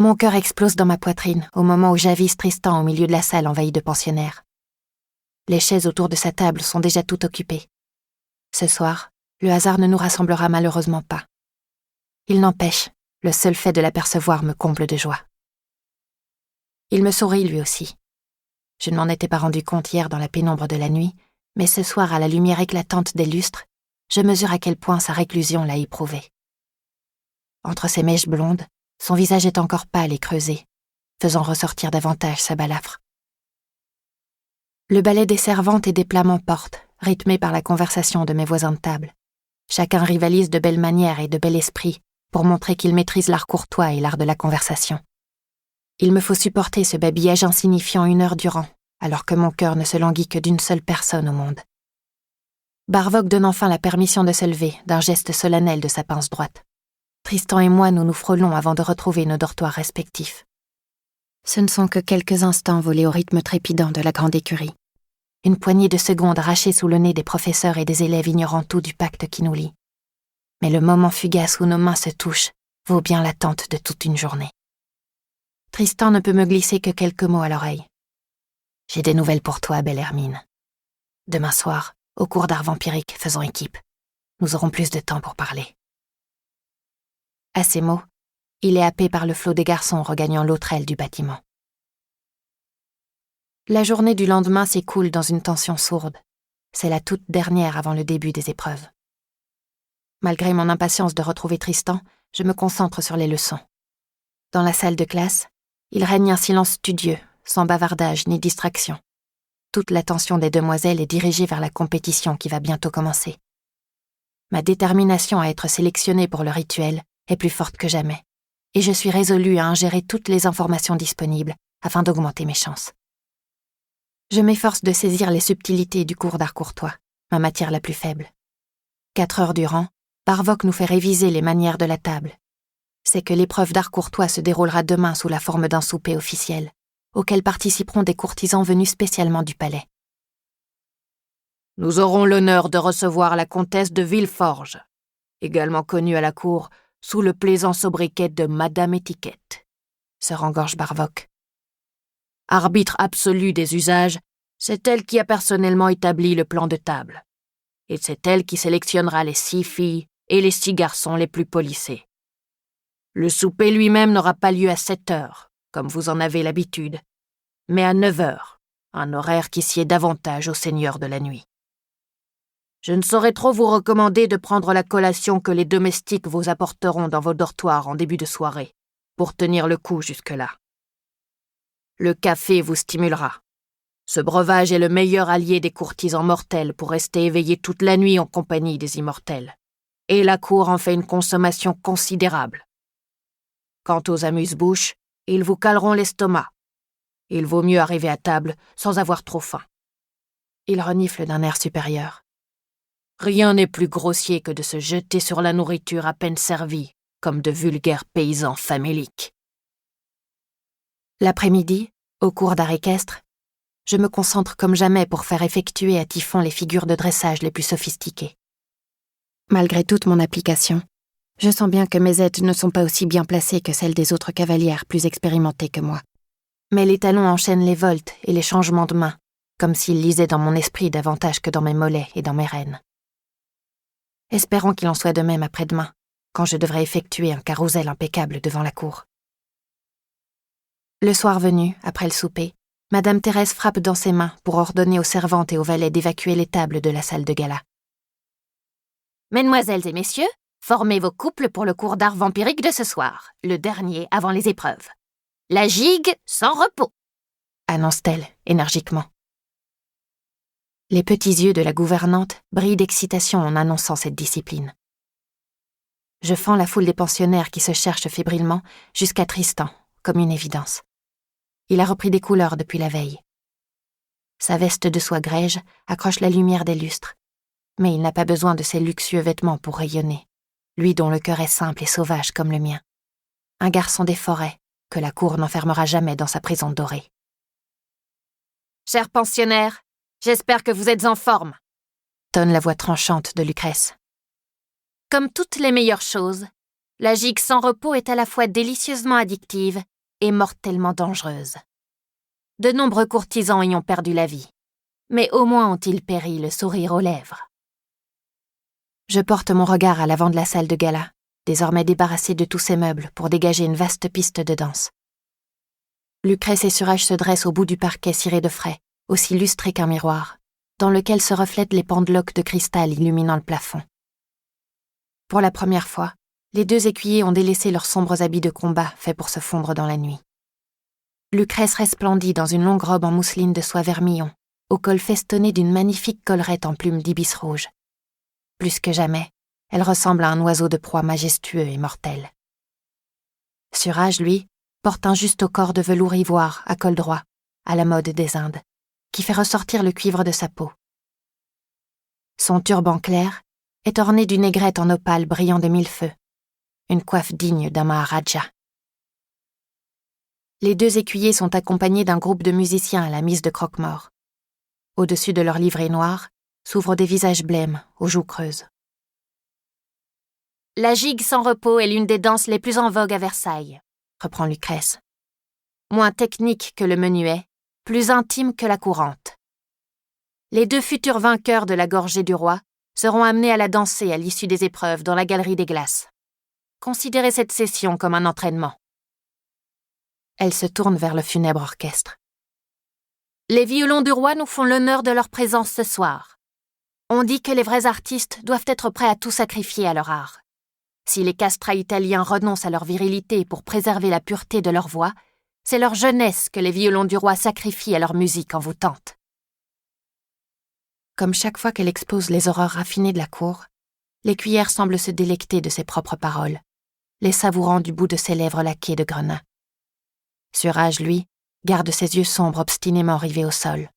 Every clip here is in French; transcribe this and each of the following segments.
Mon cœur explose dans ma poitrine au moment où j'avise Tristan au milieu de la salle envahie de pensionnaires. Les chaises autour de sa table sont déjà toutes occupées. Ce soir, le hasard ne nous rassemblera malheureusement pas. Il n'empêche, le seul fait de l'apercevoir me comble de joie. Il me sourit lui aussi. Je ne m'en étais pas rendu compte hier dans la pénombre de la nuit, mais ce soir, à la lumière éclatante des lustres, je mesure à quel point sa réclusion l'a éprouvé. Entre ses mèches blondes, son visage est encore pâle et creusé, faisant ressortir davantage sa balafre. Le ballet des servantes et des plats m'emporte, rythmé par la conversation de mes voisins de table. Chacun rivalise de belles manières et de bel esprit pour montrer qu'il maîtrise l'art courtois et l'art de la conversation. Il me faut supporter ce babillage insignifiant 1 heure durant, alors que mon cœur ne se languit que d'une seule personne au monde. Barvock donne enfin la permission de se lever d'un geste solennel de sa pince droite. Tristan et moi, nous nous frôlons avant de retrouver nos dortoirs respectifs. Ce ne sont que quelques instants volés au rythme trépidant de la grande écurie. Une poignée de secondes arrachées sous le nez des professeurs et des élèves ignorant tout du pacte qui nous lie. Mais le moment fugace où nos mains se touchent vaut bien l'attente de toute une journée. Tristan ne peut me glisser que quelques mots à l'oreille. « J'ai des nouvelles pour toi, belle Hermine. Demain soir, au cours d'art vampirique, faisons équipe. Nous aurons plus de temps pour parler. » À ces mots, il est happé par le flot des garçons regagnant l'autre aile du bâtiment. La journée du lendemain s'écoule dans une tension sourde. C'est la toute dernière avant le début des épreuves. Malgré mon impatience de retrouver Tristan, je me concentre sur les leçons. Dans la salle de classe, il règne un silence studieux, sans bavardage ni distraction. Toute l'attention des demoiselles est dirigée vers la compétition qui va bientôt commencer. Ma détermination à être sélectionnée pour le rituel est plus forte que jamais, et je suis résolue à ingérer toutes les informations disponibles afin d'augmenter mes chances. Je m'efforce de saisir les subtilités du cours d'art courtois, ma matière la plus faible. 4 heures durant, Barvock nous fait réviser les manières de la table. C'est que l'épreuve d'art courtois se déroulera demain sous la forme d'un souper officiel, auquel participeront des courtisans venus spécialement du palais. Nous aurons l'honneur de recevoir la comtesse de Villeforge, également connue à la cour sous le plaisant sobriquet de Madame Étiquette, se rengorge Barvock. Arbitre absolu des usages, c'est elle qui a personnellement établi le plan de table. Et c'est elle qui sélectionnera les 6 filles et les 6 garçons les plus polissés. Le souper lui-même n'aura pas lieu à 7 heures, comme vous en avez l'habitude, mais à 9 heures, un horaire qui sied davantage aux seigneurs de la nuit. Je ne saurais trop vous recommander de prendre la collation que les domestiques vous apporteront dans vos dortoirs en début de soirée, pour tenir le coup jusque-là. Le café vous stimulera. Ce breuvage est le meilleur allié des courtisans mortels pour rester éveillés toute la nuit en compagnie des immortels. Et la cour en fait une consommation considérable. Quant aux amuse-bouches, ils vous caleront l'estomac. Il vaut mieux arriver à table sans avoir trop faim. Il renifle d'un air supérieur. Rien n'est plus grossier que de se jeter sur la nourriture à peine servie, comme de vulgaires paysans faméliques. L'après-midi, au cours d'art équestre, je me concentre comme jamais pour faire effectuer à Typhon les figures de dressage les plus sophistiquées. Malgré toute mon application, je sens bien que mes aides ne sont pas aussi bien placées que celles des autres cavalières plus expérimentées que moi. Mais les talons enchaînent les voltes et les changements de main, comme s'ils lisaient dans mon esprit davantage que dans mes mollets et dans mes rênes. Espérons qu'il en soit de même après-demain, quand je devrai effectuer un carrousel impeccable devant la cour. Le soir venu, après le souper, Madame Thérèse frappe dans ses mains pour ordonner aux servantes et aux valets d'évacuer les tables de la salle de gala. « Mesdemoiselles et messieurs, formez vos couples pour le cours d'art vampirique de ce soir, le dernier avant les épreuves. La gigue sans repos !» annonce-t-elle énergiquement. Les petits yeux de la gouvernante brillent d'excitation en annonçant cette discipline. Je fends la foule des pensionnaires qui se cherchent fébrilement jusqu'à Tristan, comme une évidence. Il a repris des couleurs depuis la veille. Sa veste de soie grège accroche la lumière des lustres, mais il n'a pas besoin de ces luxueux vêtements pour rayonner, lui dont le cœur est simple et sauvage comme le mien. Un garçon des forêts que la cour n'enfermera jamais dans sa prison dorée. « Chers pensionnaires, j'espère que vous êtes en forme !» tonne la voix tranchante de Lucrèce. Comme toutes les meilleures choses, la gigue sans repos est à la fois délicieusement addictive et mortellement dangereuse. De nombreux courtisans y ont perdu la vie, mais au moins ont-ils péri le sourire aux lèvres. Je porte mon regard à l'avant de la salle de gala, désormais débarrassée de tous ses meubles pour dégager une vaste piste de danse. Lucrèce et Surage se dressent au bout du parquet ciré de frais, aussi lustré qu'un miroir, dans lequel se reflètent les pendeloques de cristal illuminant le plafond. Pour la première fois, les deux écuyers ont délaissé leurs sombres habits de combat faits pour se fondre dans la nuit. Lucrèce resplendit dans une longue robe en mousseline de soie vermillon, au col festonné d'une magnifique collerette en plumes d'ibis rouge. Plus que jamais, elle ressemble à un oiseau de proie majestueux et mortel. Surage, lui, porte un juste au corps de velours ivoire à col droit, à la mode des Indes, qui fait ressortir le cuivre de sa peau. Son turban clair est orné d'une aigrette en opale brillant de mille feux, une coiffe digne d'un maharaja. Les deux écuyers sont accompagnés d'un groupe de musiciens à la mise de croque-mort. Au-dessus de leur livrée noire s'ouvrent des visages blêmes aux joues creuses. La gigue sans repos est l'une des danses les plus en vogue à Versailles, reprend Lucrèce. Moins technique que le menuet, plus intime que la courante. Les deux futurs vainqueurs de la gorgée du roi seront amenés à la danser à l'issue des épreuves dans la galerie des glaces. Considérez cette session comme un entraînement. Elle se tourne vers le funèbre orchestre. Les violons du roi nous font l'honneur de leur présence ce soir. On dit que les vrais artistes doivent être prêts à tout sacrifier à leur art. Si les castrats italiens renoncent à leur virilité pour préserver la pureté de leur voix, c'est leur jeunesse que les violons du roi sacrifient à leur musique envoûtante. Comme chaque fois qu'elle expose les horreurs raffinées de la cour, l'écuyère semble se délecter de ses propres paroles, les savourant du bout de ses lèvres laquées de grenin. Surage, lui, garde ses yeux sombres obstinément rivés au sol.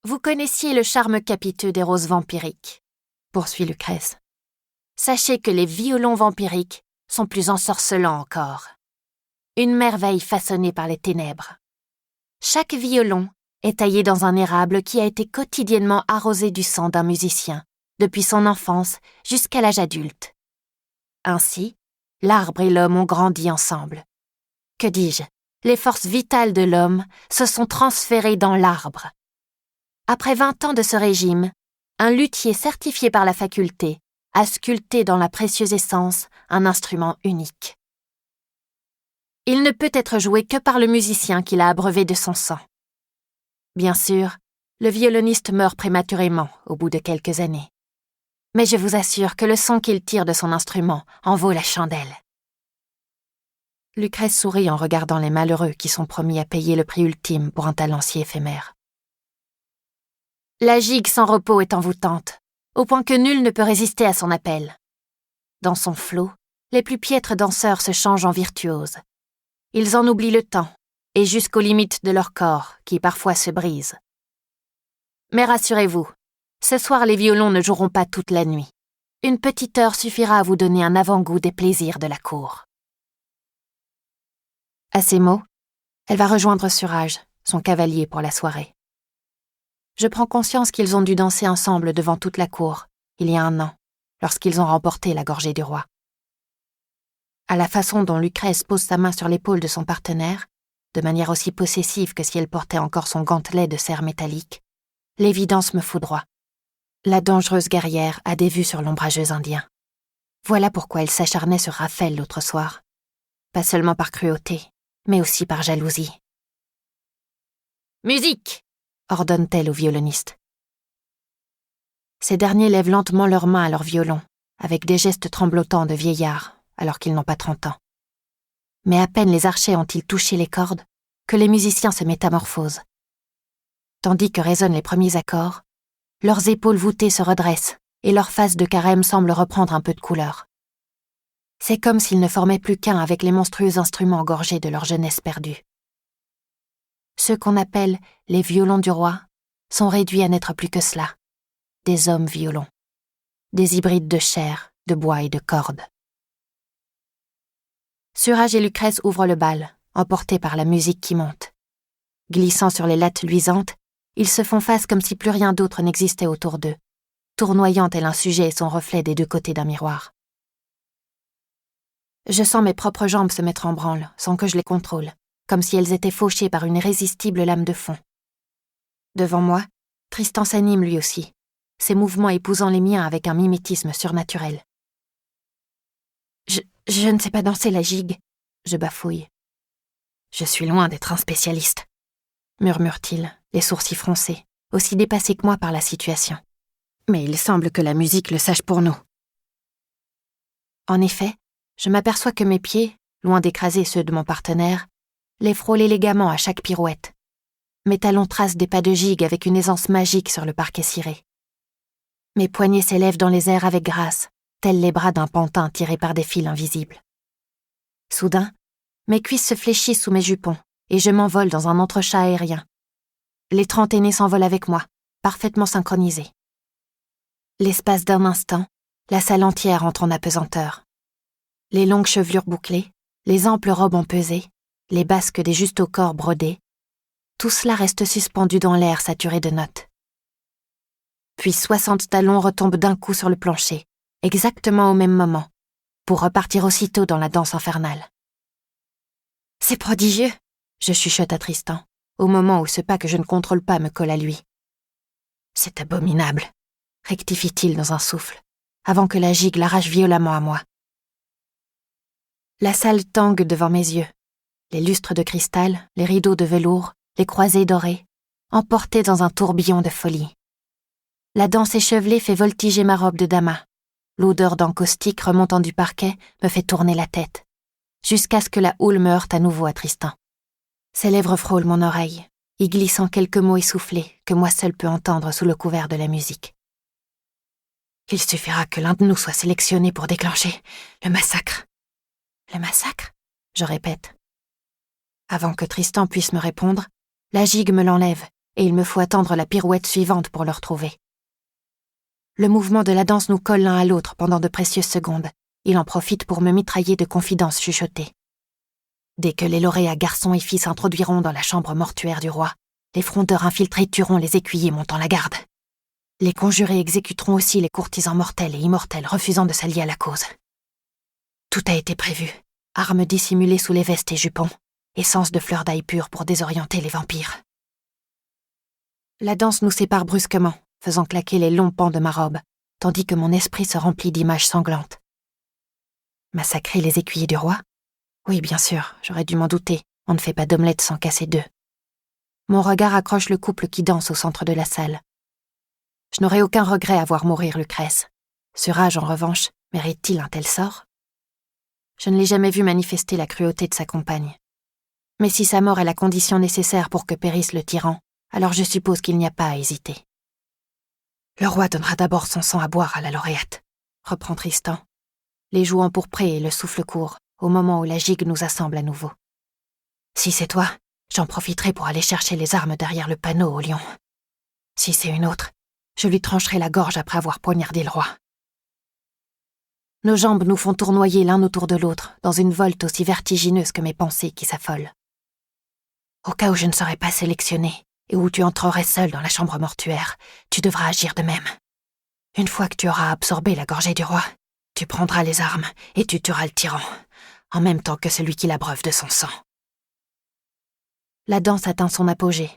Vous connaissiez le charme capiteux des roses vampiriques, poursuit Lucrèce. Sachez que les violons vampiriques sont plus ensorcelants encore. Une merveille façonnée par les ténèbres. Chaque violon est taillé dans un érable qui a été quotidiennement arrosé du sang d'un musicien, depuis son enfance jusqu'à l'âge adulte. Ainsi, l'arbre et l'homme ont grandi ensemble. Que dis-je, les forces vitales de l'homme se sont transférées dans l'arbre. Après 20 ans de ce régime, un luthier certifié par la faculté a sculpté dans la précieuse essence un instrument unique. Il ne peut être joué que par le musicien qui l'a abreuvé de son sang. Bien sûr, le violoniste meurt prématurément au bout de quelques années. Mais je vous assure que le son qu'il tire de son instrument en vaut la chandelle. Lucrèce sourit en regardant les malheureux qui sont promis à payer le prix ultime pour un talent si éphémère. La gigue sans repos est envoûtante, au point que nul ne peut résister à son appel. Dans son flot, les plus piètres danseurs se changent en virtuoses. Ils en oublient le temps, et jusqu'aux limites de leur corps, qui parfois se brisent. Mais rassurez-vous, ce soir les violons ne joueront pas toute la nuit. Une petite heure suffira à vous donner un avant-goût des plaisirs de la cour. À ces mots, elle va rejoindre Surage, son cavalier pour la soirée. Je prends conscience qu'ils ont dû danser ensemble devant toute la cour, il y a 1 an, lorsqu'ils ont remporté la gorgée du roi. À la façon dont Lucrèce pose sa main sur l'épaule de son partenaire, de manière aussi possessive que si elle portait encore son gantelet de serre métallique, l'évidence me foudroie. La dangereuse guerrière a des vues sur l'ombrageux indien. Voilà pourquoi elle s'acharnait sur Raphaël l'autre soir. Pas seulement par cruauté, mais aussi par jalousie. « Musique !» ordonne-t-elle au violoniste. Ces derniers lèvent lentement leurs mains à leur violon, avec des gestes tremblotants de vieillards, alors qu'ils n'ont pas 30 ans. Mais à peine les archets ont-ils touché les cordes, que les musiciens se métamorphosent. Tandis que résonnent les premiers accords, leurs épaules voûtées se redressent et leur face de carême semble reprendre un peu de couleur. C'est comme s'ils ne formaient plus qu'un avec les monstrueux instruments gorgés de leur jeunesse perdue. Ceux qu'on appelle les violons du roi sont réduits à n'être plus que cela, des hommes violons, des hybrides de chair, de bois et de cordes. Surage et Lucrèce ouvrent le bal, emportés par la musique qui monte. Glissant sur les lattes luisantes, ils se font face comme si plus rien d'autre n'existait autour d'eux, tournoyant tel un sujet et son reflet des 2 côtés d'un miroir. Je sens mes propres jambes se mettre en branle, sans que je les contrôle, comme si elles étaient fauchées par une irrésistible lame de fond. Devant moi, Tristan s'anime lui aussi, ses mouvements épousant les miens avec un mimétisme surnaturel. Je ne sais pas danser la gigue, je bafouille. Je suis loin d'être un spécialiste, murmure-t-il, les sourcils froncés, aussi dépassé que moi par la situation. Mais il semble que la musique le sache pour nous. En effet, je m'aperçois que mes pieds, loin d'écraser ceux de mon partenaire, les frôlent élégamment à chaque pirouette. Mes talons tracent des pas de gigue avec une aisance magique sur le parquet ciré. Mes poignets s'élèvent dans les airs avec grâce, tels les bras d'un pantin tiré par des fils invisibles. Soudain, mes cuisses se fléchissent sous mes jupons et je m'envole dans un entrechat aérien. Les 30 aînés s'envolent avec moi, parfaitement synchronisés. L'espace d'un instant, la salle entière entre en apesanteur. Les longues chevelures bouclées, les amples robes empesées, les basques des justes au corps brodés, tout cela reste suspendu dans l'air saturé de notes. Puis 60 talons retombent d'un coup sur le plancher, exactement au même moment, pour repartir aussitôt dans la danse infernale. « C'est prodigieux !» je chuchote à Tristan, au moment où ce pas que je ne contrôle pas me colle à lui. « C'est abominable !» rectifie-t-il dans un souffle, avant que la gigue l'arrache violemment à moi. La salle tangue devant mes yeux, les lustres de cristal, les rideaux de velours, les croisées dorées, emportés dans un tourbillon de folie. La danse échevelée fait voltiger ma robe de damas. L'odeur d'encaustique remontant du parquet me fait tourner la tête, jusqu'à ce que la houle me heurte à nouveau à Tristan. Ses lèvres frôlent mon oreille, y glissant quelques mots essoufflés que moi seul peux entendre sous le couvert de la musique. Il suffira que l'un de nous soit sélectionné pour déclencher le massacre. Le massacre ? Je répète. Avant que Tristan puisse me répondre, la gigue me l'enlève et il me faut attendre la pirouette suivante pour le retrouver. Le mouvement de la danse nous colle l'un à l'autre pendant de précieuses secondes. Il en profite pour me mitrailler de confidences chuchotées. Dès que les lauréats garçons et filles s'introduiront dans la chambre mortuaire du roi, les frondeurs infiltrés tueront les écuyers montant la garde. Les conjurés exécuteront aussi les courtisans mortels et immortels refusant de s'allier à la cause. Tout a été prévu. Armes dissimulées sous les vestes et jupons, essence de fleurs d'ail pure pour désorienter les vampires. La danse nous sépare brusquement, faisant claquer les longs pans de ma robe, tandis que mon esprit se remplit d'images sanglantes. Massacrer les écuyers du roi ? Oui, bien sûr, j'aurais dû m'en douter. On ne fait pas d'omelette sans casser deux. Mon regard accroche le couple qui danse au centre de la salle. Je n'aurais aucun regret à voir mourir Lucrèce. Surage, en revanche, mérite-t-il un tel sort ? Je ne l'ai jamais vu manifester la cruauté de sa compagne. Mais si sa mort est la condition nécessaire pour que périsse le tyran, alors je suppose qu'il n'y a pas à hésiter. Le roi donnera d'abord son sang à boire à la lauréate, reprend Tristan, les joues empourprées et le souffle court, au moment où la gigue nous assemble à nouveau. Si c'est toi, j'en profiterai pour aller chercher les armes derrière le panneau au lion. Si c'est une autre, je lui trancherai la gorge après avoir poignardé le roi. Nos jambes nous font tournoyer l'un autour de l'autre, dans une volte aussi vertigineuse que mes pensées qui s'affolent. Au cas où je ne serais pas sélectionnée, et où tu entrerais seul dans la chambre mortuaire, tu devras agir de même. Une fois que tu auras absorbé la gorgée du roi, tu prendras les armes et tu tueras le tyran, en même temps que celui qui l'abreuve de son sang. La danse atteint son apogée.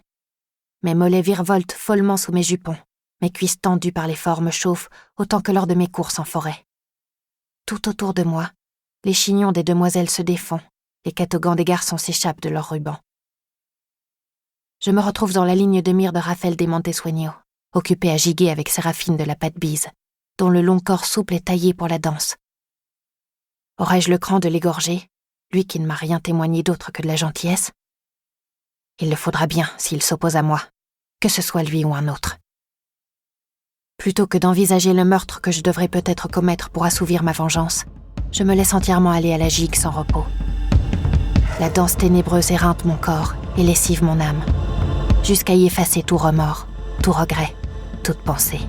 Mes mollets virevoltent follement sous mes jupons, mes cuisses tendues par l'effort me chauffent autant que lors de mes courses en forêt. Tout autour de moi, les chignons des demoiselles se défont, les catogans des garçons s'échappent de leurs rubans. Je me retrouve dans la ligne de mire de Raphaël de Montesueño, occupé à giguer avec Séraphine de la Patte-Bise, dont le long corps souple est taillé pour la danse. Aurais-je le cran de l'égorger, lui qui ne m'a rien témoigné d'autre que de la gentillesse ? Il le faudra bien s'il s'oppose à moi, que ce soit lui ou un autre. Plutôt que d'envisager le meurtre que je devrais peut-être commettre pour assouvir ma vengeance, je me laisse entièrement aller à la gigue sans repos. La danse ténébreuse éreinte mon corps et lessive mon âme, jusqu'à y effacer tout remords, tout regret, toute pensée.